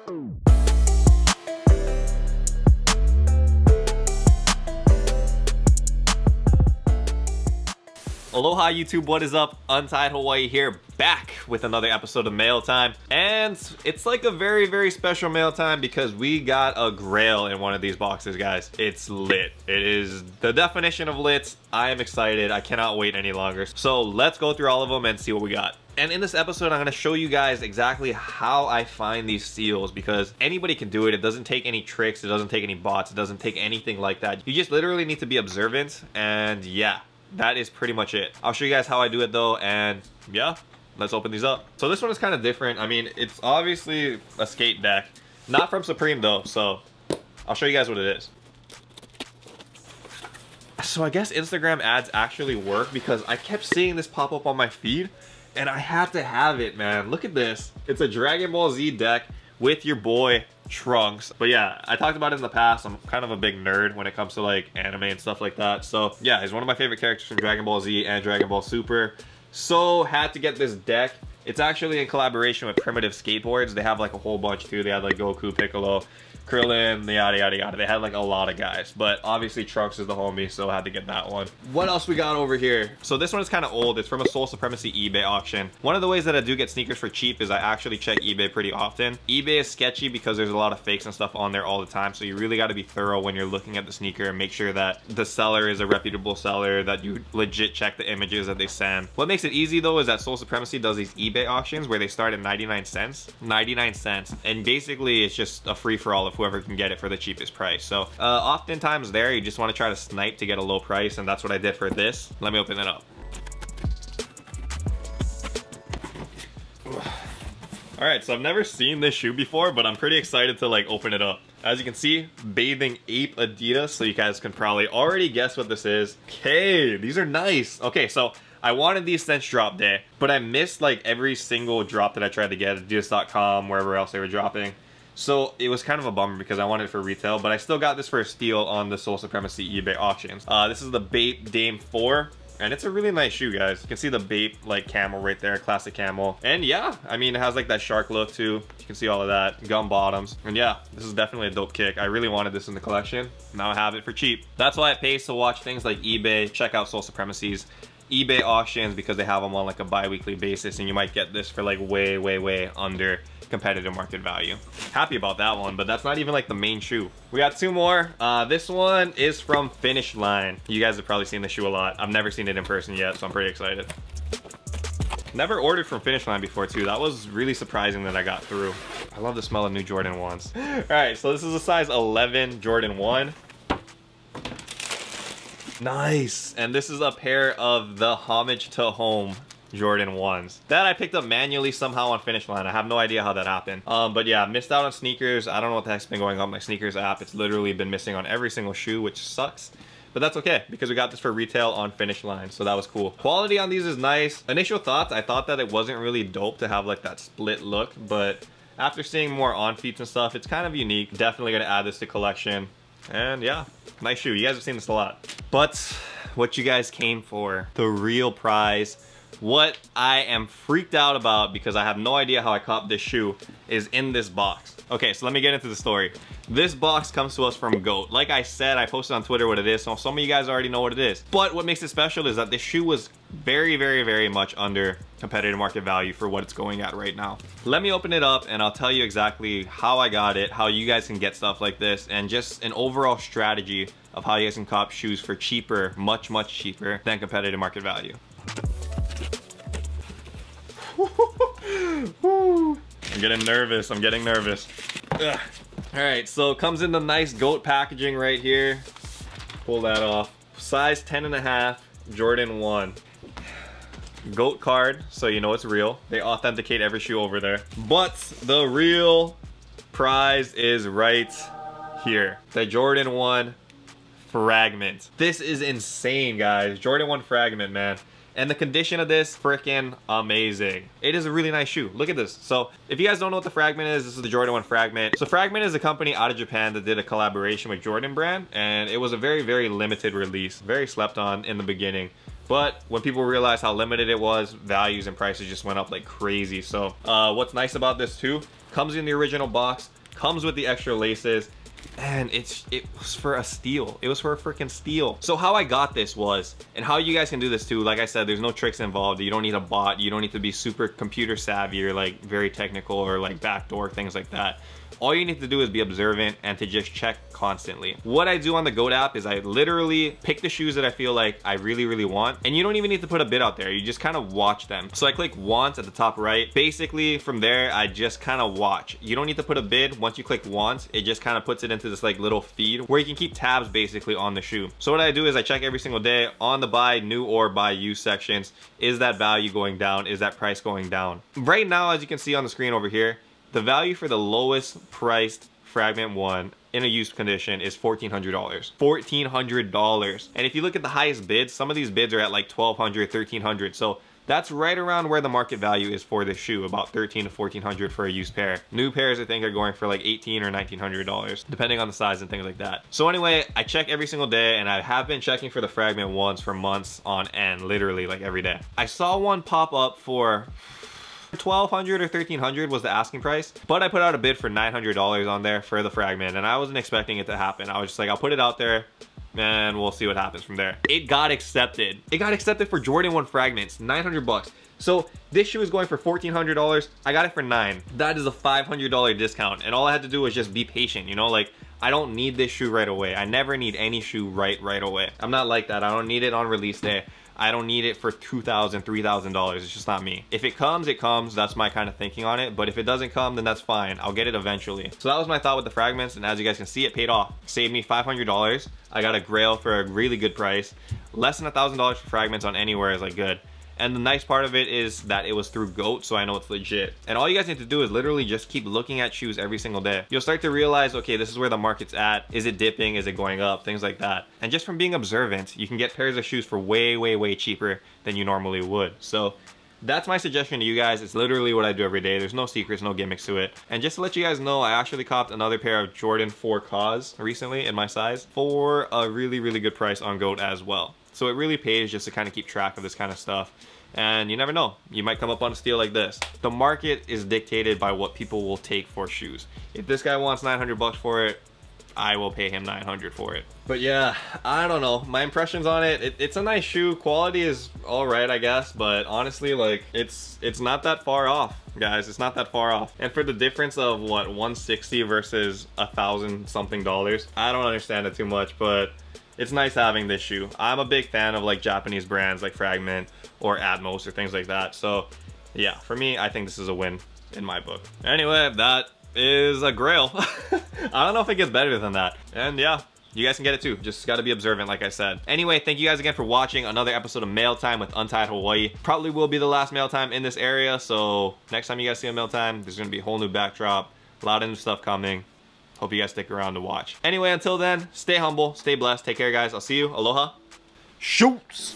Aloha YouTube, what is up? Untied Hawaii here, back with another episode of Mail Time. And it's like a very special mail time because we got a grail in one of these boxes, guys. It's lit. It is the definition of lit. I am excited. I cannot wait any longer. So let's go through all of them and see what we got. And in this episode, I'm gonna show you guys exactly how I find these seals because anybody can do it. It doesn't take any tricks. It doesn't take any bots. It doesn't take anything like that. You just literally need to be observant, and yeah. That is pretty much it. I'll show you guys how I do it though, and yeah, let's open these up. So this one is kind of different. I mean, it's obviously a skate deck. Not from Supreme though, so I'll show you guys what it is. So I guess Instagram ads actually work because I kept seeing this pop up on my feed and I had to have it, man. Look at this. It's a Dragon Ball Z deck with your boy Trunks. But yeah, I talked about it in the past. I'm kind of a big nerd when it comes to like anime and stuff like that. So yeah, he's one of my favorite characters from Dragon Ball Z and Dragon Ball Super. So had to get this deck. It's actually in collaboration with Primitive Skateboards. They have like a whole bunch too. They had like Goku, Piccolo, Krillin, yada yada yada. They had like a lot of guys, but obviously Trunks is the homie, so I had to get that one. What else we got over here? So this one is kind of old. It's from a Soul Supremacy eBay auction. One of the ways that I do get sneakers for cheap is I actually check eBay pretty often. eBay is sketchy because there's a lot of fakes and stuff on there all the time, so you really got to be thorough when you're looking at the sneaker and make sure that the seller is a reputable seller, that you legit check the images that they send. What makes it easy though is that Soul Supremacy does these eBay auctions where they start at 99 cents. 99 cents. And basically it's just a free-for-all of whoever can get it for the cheapest price. So oftentimes there you just want to try to snipe to get a low price, and that's what I did for this. Let me open it up. All right, so I've never seen this shoe before, but I'm pretty excited to like open it up. As you can see, Bathing Ape Adidas, so you guys can probably already guess what this is. Okay, these are nice. Okay, so I wanted these since drop day, but I missed like every single drop that I tried to get at Adidas.com, wherever else they were dropping. So it was kind of a bummer because I wanted it for retail, but I still got this for a steal on the Soul Supremacy eBay auctions. This is the Bape Dame 4. And it's a really nice shoe, guys. You can see the Bape like camel right there, classic camel. And yeah, I mean, it has like that shark look too. You can see all of that, gum bottoms. And yeah, this is definitely a dope kick. I really wanted this in the collection. Now I have it for cheap. That's why it pays to watch things like eBay, check out Soul Supremacy's eBay auctions because they have them on like a bi-weekly basis, and you might get this for like way under competitive market value. Happy about that one, but that's not even like the main shoe. We got two more. This one is from Finish Line. You guys have probably seen the shoe a lot. I've never seen it in person yet, so I'm pretty excited. Never ordered from Finish Line before too. That was really surprising that I got through. I love the smell of new Jordan 1s. All right, so this is a size 11 Jordan 1. Nice. And this is a pair of the Homage to Home Jordan 1s that I picked up manually somehow on Finish Line. I have no idea how that happened. But yeah, missed out on sneakers. I don't know what the heck's been going on with my sneakers app. It's literally been missing on every single shoe, which sucks. But that's okay because we got this for retail on Finish Line, so that was cool. Quality on these is nice. Initial thoughts, I thought that it wasn't really dope to have like that split look, but after seeing more on feet and stuff, it's kind of unique. Definitely gonna add this to collection. And yeah, nice shoe. You guys have seen this a lot. But what you guys came for, the real prize, what I am freaked out about because I have no idea how I copped this shoe, is in this box. Okay, so let me get into the story. This box comes to us from GOAT. Like I said, I posted on Twitter what it is, so some of you guys already know what it is. But what makes it special is that this shoe was very much under competitive market value for what it's going at right now. Let me open it up and I'll tell you exactly how I got it, how you guys can get stuff like this, and just an overall strategy of how you guys can cop shoes for cheaper, much cheaper than competitive market value. I'm getting nervous. Ugh. All right, so it comes in the nice GOAT packaging right here. Pull that off. Size 10.5, Jordan 1. GOAT card, so you know it's real. They authenticate every shoe over there. But the real prize is right here. The Jordan 1 Fragment. This is insane, guys. Jordan 1 Fragment, man. And the condition of this, freaking amazing. It is a really nice shoe. Look at this. So if you guys don't know what the Fragment is, this is the Jordan 1 Fragment. So Fragment is a company out of Japan that did a collaboration with Jordan Brand, and it was a very limited release, very slept on in the beginning. But when people realized how limited it was, values and prices just went up like crazy. So what's nice about this too, comes in the original box, Comes with the extra laces. And it was for a steal. It was for a freaking steal. So how I got this was, and how you guys can do this too, like I said, there's no tricks involved. You don't need a bot. You don't need to be super computer savvy or like very technical or like backdoor, things like that. All you need to do is be observant and to just check constantly. What I do on the GOAT app is I literally pick the shoes that I feel like I really want, and you don't even need to put a bid out there. You just kind of watch them. So I click want at the top right. Basically from there, I just kind of watch. You don't need to put a bid. Once you click want, it just kind of puts it into this like little feed where you can keep tabs basically on the shoe. So what I do is I check every single day on the buy new or buy used sections. Is that value going down? Is that price going down? Right now, as you can see on the screen over here, the value for the lowest priced Fragment 1 in a used condition is $1,400. $1,400. And if you look at the highest bids, some of these bids are at like $1,200, $1,300. So that's right around where the market value is for this shoe, about $1,300 to $1,400 for a used pair. New pairs I think are going for like $1,800 or $1,900, depending on the size and things like that. So anyway, I check every single day, and I have been checking for the Fragment 1s for months on end, literally like every day. I saw one pop up for $1,200 or $1,300 was the asking price, but I put out a bid for $900 on there for the Fragment, and I wasn't expecting it to happen. I was just like, I'll put it out there and we'll see what happens from there. It got accepted. It got accepted for Jordan 1 Fragments, 900 bucks. So this shoe is going for $1,400. I got it for $9. That is a $500 discount, and all I had to do was just be patient, you know, like I don't need this shoe right away. I never need any shoe right away. I'm not like that. I don't need it on release day. I don't need it for $2,000, $3,000. It's just not me. If it comes, it comes. That's my kind of thinking on it. But if it doesn't come, then that's fine. I'll get it eventually. So that was my thought with the Fragments. And as you guys can see, it paid off. Saved me $500. I got a Grail for a really good price. Less than $1,000 for Fragments on anywhere is like good. And the nice part of it is that it was through GOAT, so I know it's legit. And all you guys need to do is literally just keep looking at shoes every single day. You'll start to realize, okay, this is where the market's at. Is it dipping? Is it going up? Things like that. And just from being observant, you can get pairs of shoes for way cheaper than you normally would. So that's my suggestion to you guys. It's literally what I do every day. There's no secrets, no gimmicks to it. And just to let you guys know, I actually copped another pair of Jordan 4 Cause recently in my size for a really good price on GOAT as well. So it really pays just to kind of keep track of this kind of stuff. And you never know, you might come up on a steal like this. The market is dictated by what people will take for shoes. If this guy wants 900 bucks for it, I will pay him 900 for it. But yeah, I don't know. My impressions on it, it's a nice shoe. Quality is all right, I guess. But honestly, like, it's not that far off, guys. It's not that far off. And for the difference of what, 160 versus $1,000 something, I don't understand it too much, but it's nice having this shoe. I'm a big fan of like Japanese brands like Fragment or Atmos or things like that. So yeah, for me, I think this is a win in my book. Anyway, that is a Grail. I don't know if it gets better than that. And yeah, you guys can get it too. Just gotta be observant, like I said. Anyway, thank you guys again for watching another episode of Mail Time with Untied Hawaii. Probably will be the last Mail Time in this area. So next time you guys see a Mail Time, there's gonna be a whole new backdrop, a lot of new stuff coming. Hope you guys stick around to watch. Anyway, until then, stay humble, stay blessed, take care guys. I'll see you. Aloha. Shoots.